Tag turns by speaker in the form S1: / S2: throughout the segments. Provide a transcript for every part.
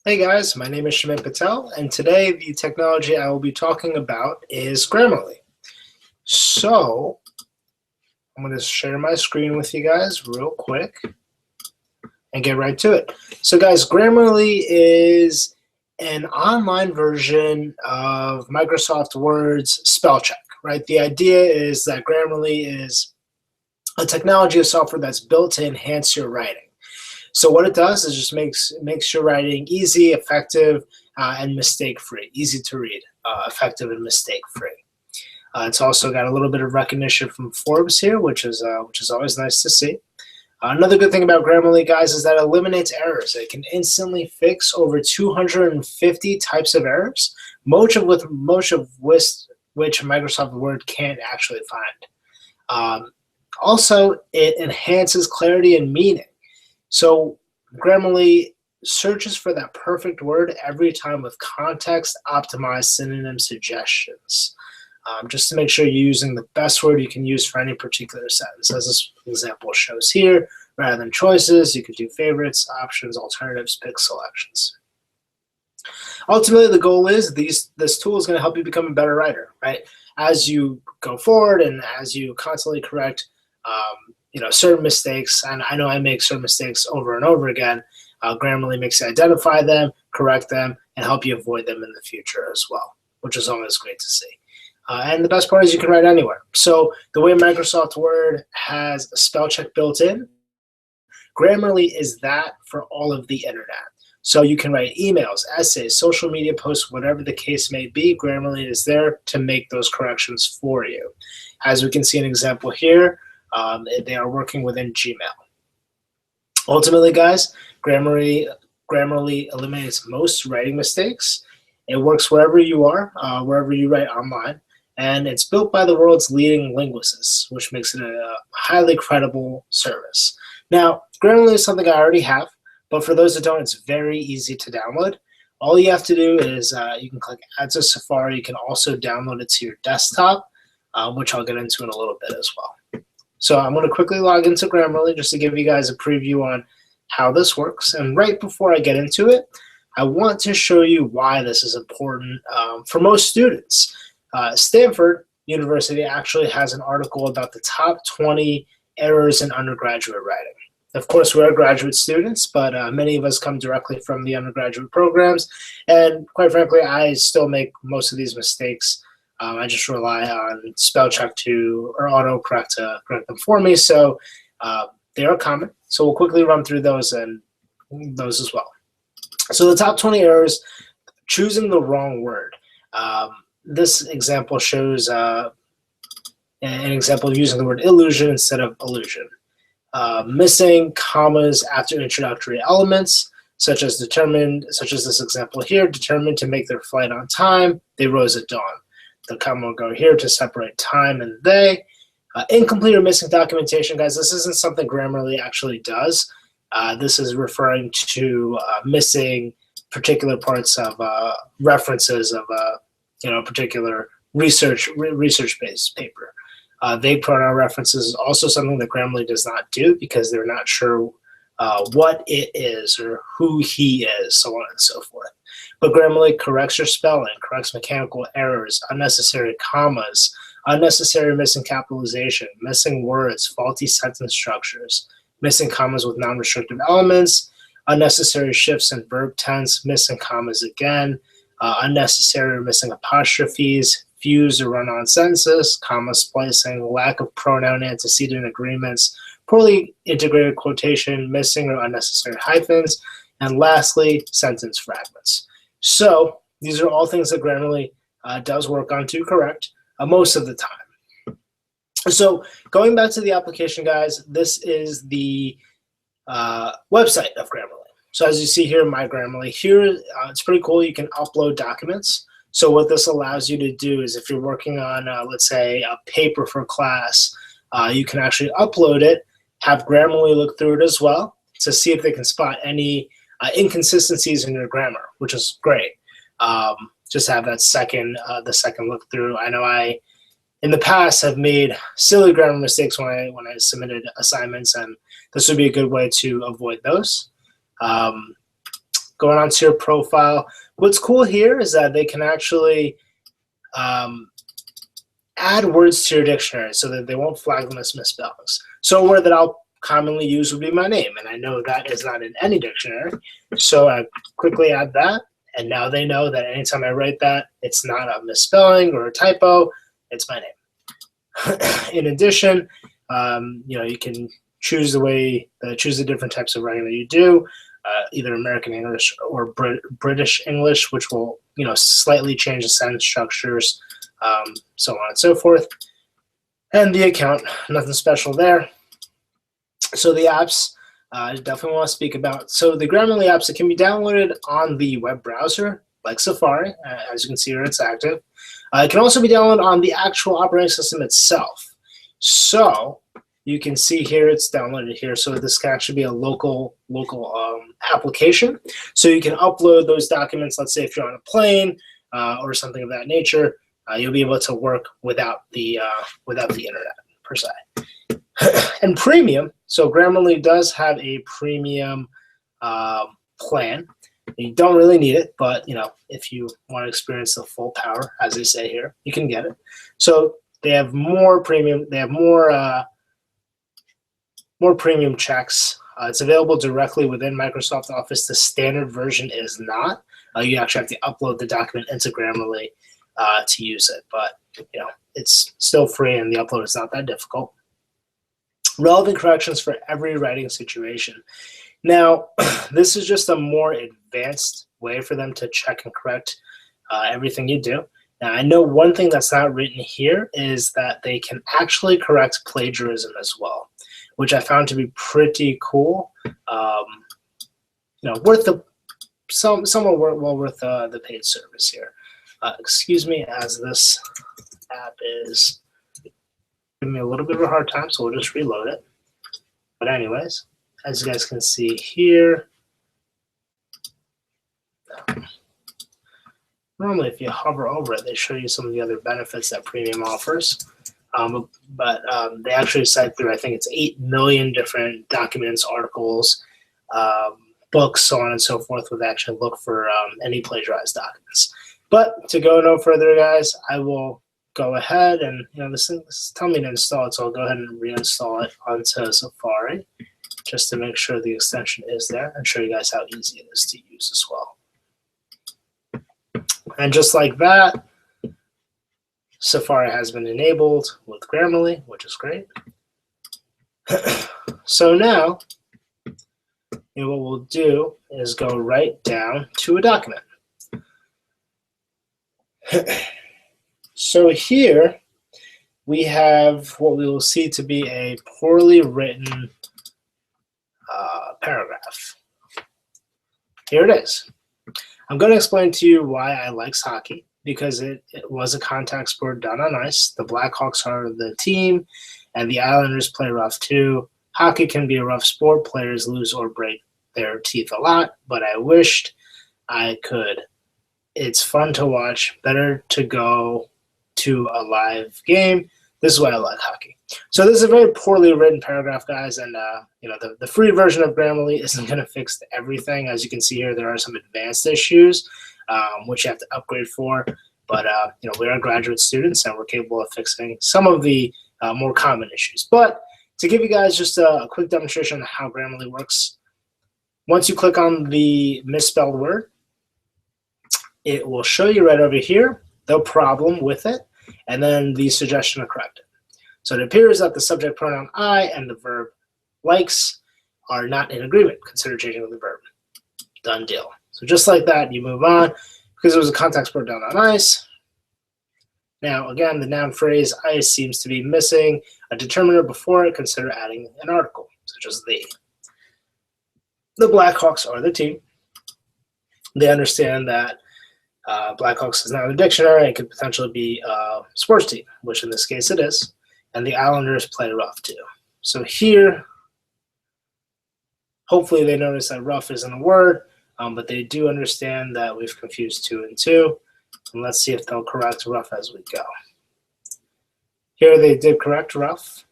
S1: Hey guys, my name is Shamit Patel, and today the technology I will be talking about is Grammarly. So, I'm going to share my screen with you guys real quick and get right to it. So guys, Grammarly is an online version of Microsoft Word's spell check, right? The idea is that Grammarly is a technology of software that's built to enhance your writing. So what it does is just makes your writing easy, effective, and mistake-free. Easy to read, effective, and mistake-free. It's also got a little bit of recognition from Forbes here, which is always nice to see. Another good thing about Grammarly, guys, is that it eliminates errors. It can instantly fix over 250 types of errors, most of which Microsoft Word can't actually find. Also, it enhances clarity and meaning. So Grammarly searches for that perfect word every time with context-optimized synonym suggestions, just to make sure you're using the best word you can use for any particular sentence. As this example shows here, rather than choices, you could do favorites, options, alternatives, pick selections. Ultimately, the goal is this tool is going to help you become a better writer, right? As you go forward and as you constantly correct certain mistakes, and I know I make certain mistakes over and over again, Grammarly makes you identify them, correct them, and help you avoid them in the future as well, which is always great to see. And the best part is you can write anywhere. So the way Microsoft Word has a spell check built in, Grammarly is that for all of the internet. So you can write emails, essays, social media posts, whatever the case may be. Grammarly is there to make those corrections for you. As we can see an example here, they are working within Gmail. Ultimately, guys, Grammarly eliminates most writing mistakes. It works wherever you are, wherever you write online, and it's built by the world's leading linguists, which makes it a highly credible service. Now, Grammarly is something I already have, but for those that don't, it's very easy to download. All you have to do is you can click Add to Safari. You can also download it to your desktop, which I'll get into in a little bit as well. So I'm going to quickly log into Grammarly just to give you guys a preview on how this works. And right before I get into it, I want to show you why this is important for most students. Stanford University actually has an article about the top 20 errors in undergraduate writing. Of course, we're graduate students, but many of us come directly from the undergraduate programs. And quite frankly, I still make most of these mistakes. I just rely on spell check or autocorrect to correct them for me. So they are common. So we'll quickly run through those and those as well. So the top 20 errors: choosing the wrong word. This example shows an example of using the word illusion instead of illusion. Missing commas after introductory elements, such as this example here, determined to make their flight on time, they rose at dawn. The comma will go here to separate time and they. Incomplete or missing documentation, guys. This isn't something Grammarly actually does. This is referring to missing particular parts of references of a particular research-based paper. Vague pronoun references is also something that Grammarly does not do because they're not sure what it is or who he is, so on and so forth. But Grammarly corrects your spelling, corrects mechanical errors, unnecessary commas, unnecessary missing capitalization, missing words, faulty sentence structures, missing commas with non-restrictive elements, unnecessary shifts in verb tense, missing commas again, unnecessary or missing apostrophes, fused or run-on sentences, comma splicing, lack of pronoun antecedent agreements, poorly integrated quotation, missing or unnecessary hyphens, and lastly, sentence fragments. So these are all things that Grammarly does work on to correct most of the time. So going back to the application, guys, this is the website of Grammarly. So as you see here, My Grammarly, here it's pretty cool. You can upload documents. So what this allows you to do is if you're working on, let's say, a paper for class, you can actually upload it, have Grammarly look through it as well to see if they can spot any inconsistencies in your grammar, which is great. Just have that the second look through. I know I, in the past, have made silly grammar mistakes when I submitted assignments, and this would be a good way to avoid those. going on to your profile. What's cool here is that they can actually add words to your dictionary so that they won't flag them as misspellings. So a word that I'll commonly use would be my name, and I know that is not in any dictionary. So I quickly add that, and now they know that anytime I write that, it's not a misspelling or a typo, it's my name. In addition, you can choose the different types of writing that you do, either American English or British English, which will slightly change the sentence structures, so on and so forth. And the account, nothing special there. So the apps, I definitely want to speak about. So the Grammarly apps, it can be downloaded on the web browser, like Safari. As you can see here, it's active. It can also be downloaded on the actual operating system itself. So you can see here it's downloaded here. So this can actually be a local application. So you can upload those documents. Let's say if you're on a plane or something of that nature, you'll be able to work without the internet per se. And premium, so Grammarly does have a premium plan. You don't really need it, but if you want to experience the full power, as they say here, you can get it. So they have more premium. They have more premium checks. It's available directly within Microsoft Office. The standard version is not. You actually have to upload the document into Grammarly to use it, but it's still free, and the upload is not that difficult. Relevant corrections for every writing situation. Now, this is just a more advanced way for them to check and correct everything you do. Now, I know one thing that's not written here is that they can actually correct plagiarism as well, which I found to be pretty cool. Worth the somewhat well worth the paid service here. Excuse me, as this app is giving me a little bit of a hard time, so we'll just reload it. But anyways, as you guys can see here, normally if you hover over it, they show you some of the other benefits that Premium offers. But they actually cite through, I think it's 8 million different documents, articles, books, so on and so forth, would actually look for any plagiarized documents. But to go no further, guys, I will go ahead and, this is telling me to install it, so I'll go ahead and reinstall it onto Safari just to make sure the extension is there and show you guys how easy it is to use as well. And just like that, Safari has been enabled with Grammarly, which is great. So now, what we'll do is go right down to a document. So here we have what we will see to be a poorly written paragraph. Here it is. I'm going to explain to you why I like hockey, because it was a contact sport done on ice. The Blackhawks are the team, and the Islanders play rough too. Hockey can be a rough sport. Players lose or break their teeth a lot, but I wished I could. It's fun to watch. Better to go to a live game. This is why I like hockey. So this is a very poorly written paragraph, guys, and the free version of Grammarly isn't going to fix everything. As you can see here, there are some advanced issues which you have to upgrade for. But we are graduate students, and we're capable of fixing some of the more common issues. But to give you guys just a quick demonstration of how Grammarly works, once you click on the misspelled word, it will show you right over here the problem with it, and then the suggestion to correct it. So it appears that the subject pronoun I and the verb likes are not in agreement. Consider changing the verb. Done deal. So just like that, you move on, because it was a contact sport done on ice. Now, again, the noun phrase ice seems to be missing a determiner before it. Consider adding an article, such as the. The Blackhawks are the team. They understand that Blackhawks is not in the dictionary. It could potentially be a sports team, which in this case it is. And the Islanders play rough too. So here, hopefully they notice that rough isn't a word, but they do understand that we've confused 2 and 2. And let's see if they'll correct rough as we go. Here they did correct rough.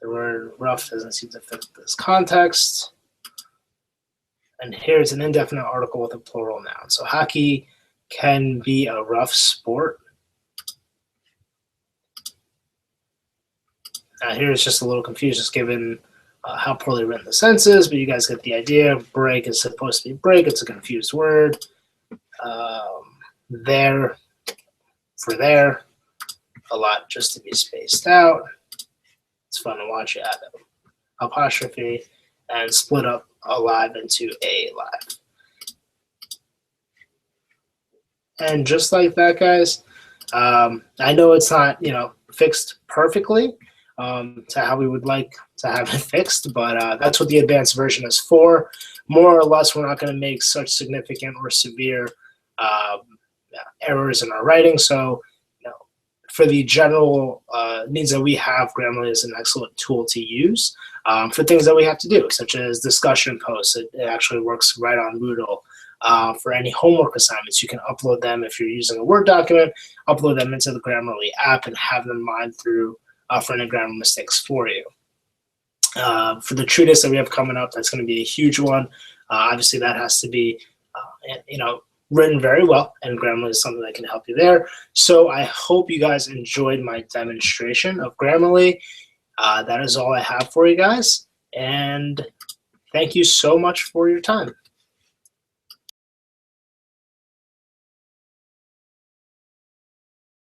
S1: The word rough doesn't seem to fit this context. And here's an indefinite article with a plural noun. So hockey can be a rough sport. Here's just a little confusion given how poorly written the sentence is, but you guys get the idea. Break is supposed to be break. It's a confused word. There for there. A lot just to be spaced out. It's fun to watch it add apostrophe and split up alive into a live. And just like that, guys, I know it's not, fixed perfectly to how we would like to have it fixed, but that's what the advanced version is for. More or less, we're not going to make such significant or severe errors in our writing. So for the general needs that we have, Grammarly is an excellent tool to use for things that we have to do, such as discussion posts. It actually works right on Moodle. For any homework assignments, you can upload them if you're using a Word document, upload them into the Grammarly app and have them mined through for any grammar mistakes for you. For the treatise that we have coming up, that's going to be a huge one. Obviously, that has to be, written very well, and Grammarly is something that can help you there. So I hope you guys enjoyed my demonstration of Grammarly. That is all I have for you guys, and thank you so much for your time.